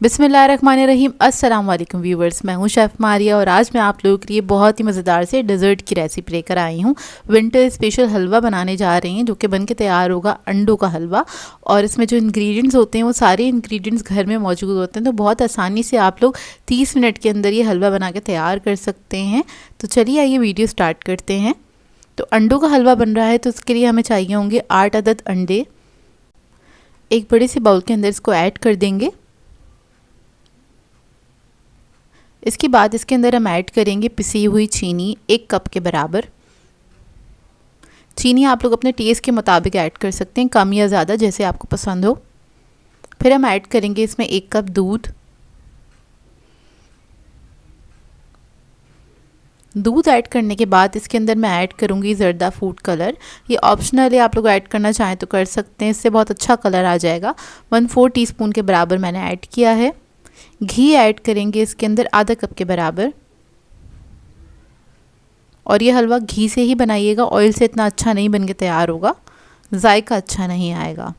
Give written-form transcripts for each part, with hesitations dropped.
बिस्मिल्लाहिर्रहमानिर्रहीम। अस्सलाम वालेकुम व्यूवर्स, मैं हूं शेफ़ मारिया और आज मैं आप लोगों के लिए बहुत ही मज़ेदार से डेज़र्ट की रेसिपी लेकर आई हूं। विंटर स्पेशल हलवा बनाने जा रहे हैं जो कि बनके तैयार होगा अंडों का हलवा। और इसमें जो इंग्रेडिएंट्स होते हैं वो सारे इंग्रेडिएंट्स घर में मौजूद होते हैं, तो बहुत आसानी से आप लोग 30 मिनट के अंदर ये हलवा बना के तैयार कर सकते हैं। तो चलिए आइए वीडियो स्टार्ट करते हैं। तो अंडों का हलवा बन रहा है तो उसके लिए हमें चाहिए होंगे 8 अदद अंडे। एक बड़े से बाउल के अंदर इसको ऐड कर देंगे। इसके बाद इसके अंदर हम ऐड करेंगे पिसी हुई चीनी 1 कप के बराबर। चीनी आप लोग अपने टेस्ट के मुताबिक ऐड कर सकते हैं, कम या ज़्यादा जैसे आपको पसंद हो। फिर हम ऐड करेंगे इसमें 1 कप दूध। दूध ऐड करने के बाद इसके अंदर मैं ऐड करूँगी ज़र्दा फूड कलर। ये ऑप्शनल है, आप लोग ऐड करना चाहें तो कर सकते हैं, इससे बहुत अच्छा कलर आ जाएगा। 1/4 टीस्पून के बराबर मैंने ऐड किया है। घी ऐड करेंगे इसके अंदर आधा कप के बराबर। और ये हलवा घी से ही बनाइएगा, ऑयल से इतना अच्छा नहीं बन के तैयार होगा, जायका अच्छा नहीं आएगा।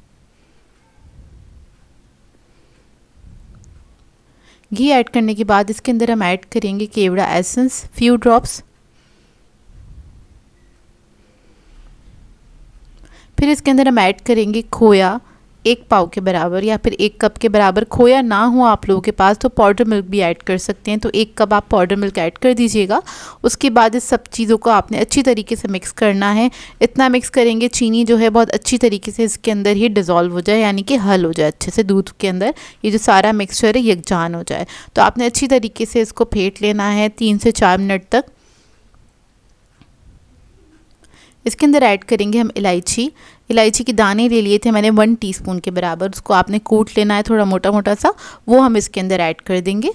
घी ऐड करने के बाद इसके अंदर हम ऐड करेंगे केवड़ा एसेंस फ्यू ड्रॉप्स। फिर इसके अंदर हम ऐड करेंगे खोया 1 पाव के बराबर या फिर 1 कप के बराबर। खोया ना हो आप लोगों के पास तो पाउडर मिल्क भी ऐड कर सकते हैं, तो 1 कप आप पाउडर मिल्क ऐड कर दीजिएगा। उसके बाद इस सब चीज़ों को आपने अच्छी तरीके से मिक्स करना है। इतना मिक्स करेंगे चीनी जो है बहुत अच्छी तरीके से इसके अंदर ही डिज़ोल्व हो जाए, यानी कि हल हो जाए अच्छे से दूध के अंदर, ये जो सारा मिक्सचर है यकजान हो जाए। तो आपने अच्छी तरीके से इसको फेंट लेना है 3 से 4 मिनट तक। इसके अंदर ऐड करेंगे हम इलायची के दाने ले लिए थे मैंने 1 टीस्पून के बराबर, उसको आपने कूट लेना है थोड़ा मोटा मोटा सा, वो हम इसके अंदर ऐड कर देंगे।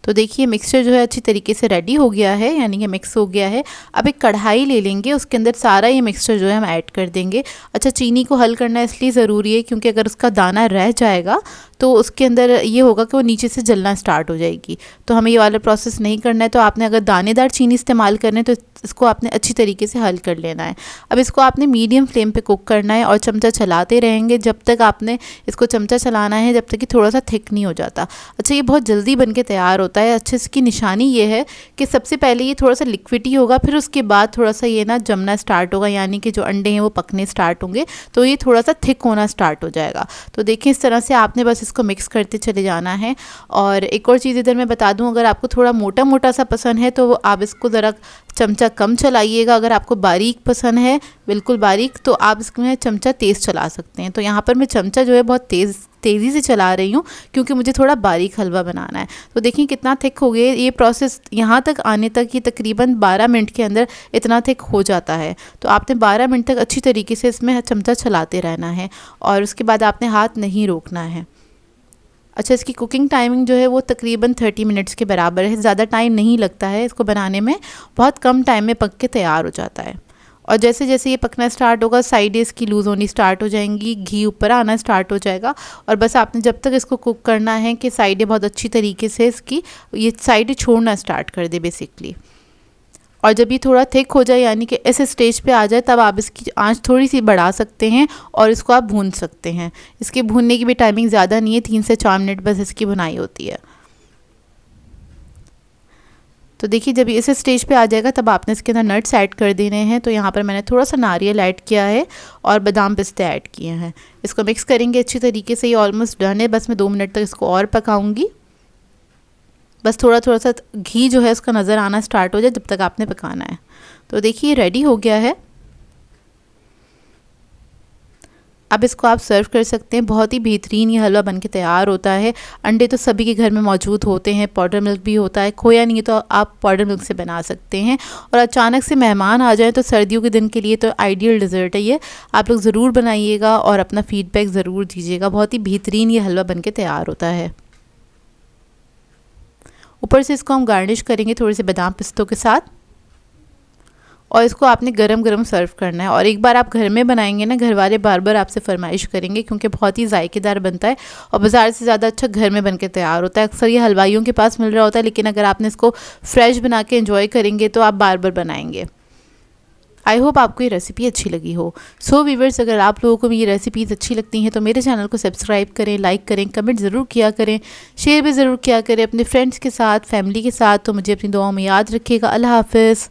तो देखिए मिक्सचर जो है अच्छी तरीके से रेडी हो गया है, यानी कि मिक्स हो गया है। अब एक कढ़ाई ले लेंगे, उसके अंदर सारा ये मिक्सचर जो है हम ऐड कर देंगे। अच्छा, चीनी को हल करना इसलिए ज़रूरी है क्योंकि अगर उसका दाना रह जाएगा तो उसके अंदर ये होगा कि वो नीचे से जलना स्टार्ट हो जाएगी, तो हमें ये वाला प्रोसेस नहीं करना है। तो आपने अगर दानेदार चीनी इस्तेमाल करना है तो इसको आपने अच्छी तरीके से हल कर लेना है। अब इसको आपने मीडियम फ्लेम पे कुक करना है और चमचा चलाते रहेंगे जब तक आपने इसको चमचा चलाना है जब तक कि थोड़ा सा थिक नहीं हो जाता। अच्छा, ये बहुत जल्दी बन के तैयार होता है। अच्छे इसकी निशानी ये है कि सबसे पहले ये थोड़ा सा लिक्विडी होगा, फिर उसके बाद थोड़ा सा ये ना जमना स्टार्ट होगा, यानी कि जो अंडे हैं वो पकने स्टार्ट होंगे, तो ये थोड़ा सा थिक होना स्टार्ट हो जाएगा। तो देखिए इस तरह से आपने बस इसको मिक्स करते चले जाना है। और एक और चीज़ इधर मैं बता दूं, अगर आपको थोड़ा मोटा मोटा सा पसंद है तो आप इसको ज़रा चमचा कम चलाइएगा। अगर आपको बारीक पसंद है, बिल्कुल बारीक, तो आप इसमें चमचा तेज़ चला सकते हैं। तो यहाँ पर मैं चमचा जो है बहुत तेज़ी से चला रही हूँ क्योंकि मुझे थोड़ा बारीक हलवा बनाना है। तो देखिए कितना थिक हो गया ये प्रोसेस, यहाँ तक आने तक ये तकरीबन 12 मिनट के अंदर इतना थिक हो जाता है। तो आपने 12 मिनट तक अच्छी तरीके से इसमें चमचा चलाते रहना है और उसके बाद आपने हाथ नहीं रोकना है। अच्छा, इसकी कुकिंग टाइमिंग जो है वो तकरीबन 30 मिनट्स के बराबर है, ज़्यादा टाइम नहीं लगता है इसको बनाने में, बहुत कम टाइम में पक के तैयार हो जाता है। और जैसे जैसे ये पकना स्टार्ट होगा साइडें इसकी लूज़ होनी स्टार्ट हो जाएंगी, घी ऊपर आना स्टार्ट हो जाएगा। और बस आपने जब तक इसको कुक करना है कि साइडें बहुत अच्छी तरीके से इसकी ये साइडें छोड़ना स्टार्ट कर दे बेसिकली। और जब ये थोड़ा थिक हो जाए, यानी कि ऐसे स्टेज पे आ जाए, तब आप इसकी आंच थोड़ी सी बढ़ा सकते हैं और इसको आप भून सकते हैं। इसके भूनने की भी टाइमिंग ज़्यादा नहीं है, 3 से 4 मिनट बस इसकी भुनाई होती है। तो देखिए जब ये इस स्टेज पे आ जाएगा तब आपने इसके अंदर नट्स ऐड कर देने हैं। तो यहाँ पर मैंने थोड़ा सा नारियल ऐड किया है और बादाम पिस्ते ऐड किए हैं। इसको मिक्स करेंगे अच्छी तरीके से। ये ऑलमोस्ट डन है, बस मैं 2 मिनट तक इसको और पकाऊंगी। बस थोड़ा थोड़ा सा घी जो है उसका नज़र आना स्टार्ट हो जाए जब तक आपने पकाना है। तो देखिए रेडी हो गया है। अब इसको आप सर्व कर सकते हैं। बहुत ही बेहतरीन ये हलवा बनके तैयार होता है। अंडे तो सभी के घर में मौजूद होते हैं, पाउडर मिल्क भी होता है, खोया नहीं है तो आप पाउडर मिल्क से बना सकते हैं। और अचानक से मेहमान आ जाएं तो सर्दियों के दिन के लिए तो आइडियल डिज़र्ट है ये। आप लोग ज़रूर बनाइएगा और अपना फ़ीडबैक ज़रूर दीजिएगा। बहुत ही बेहतरीन ये हलवा बनके तैयार होता है। ऊपर से इसको हम गार्निश करेंगे थोड़े से बादाम पिस्तों के साथ और इसको आपने गरम गरम सर्व करना है। और एक बार आप घर में बनाएंगे ना, घर वाले बार बार आपसे फरमाइश करेंगे क्योंकि बहुत ही जायकेदार बनता है और बाज़ार से ज़्यादा अच्छा घर में बन के तैयार होता है। अक्सर ये हलवाइयों के पास मिल रहा होता है, लेकिन अगर आपने इसको फ्रेश बना के एंजॉय करेंगे तो आप बार बार बनाएंगे। आई होप आपको ये रेसिपी अच्छी लगी हो। सो व्यूअर्स, अगर आप लोगों को भी ये रेसिपीज़ अच्छी लगती हैं तो मेरे चैनल को सब्सक्राइब करें, लाइक करें, कमेंट ज़रूर किया करें, शेयर भी ज़रूर किया करें अपने फ्रेंड्स के साथ, फैमिली के साथ। तो मुझे अपनी दुआओं में याद रखिएगा। अल्लाह हाफ़िज़।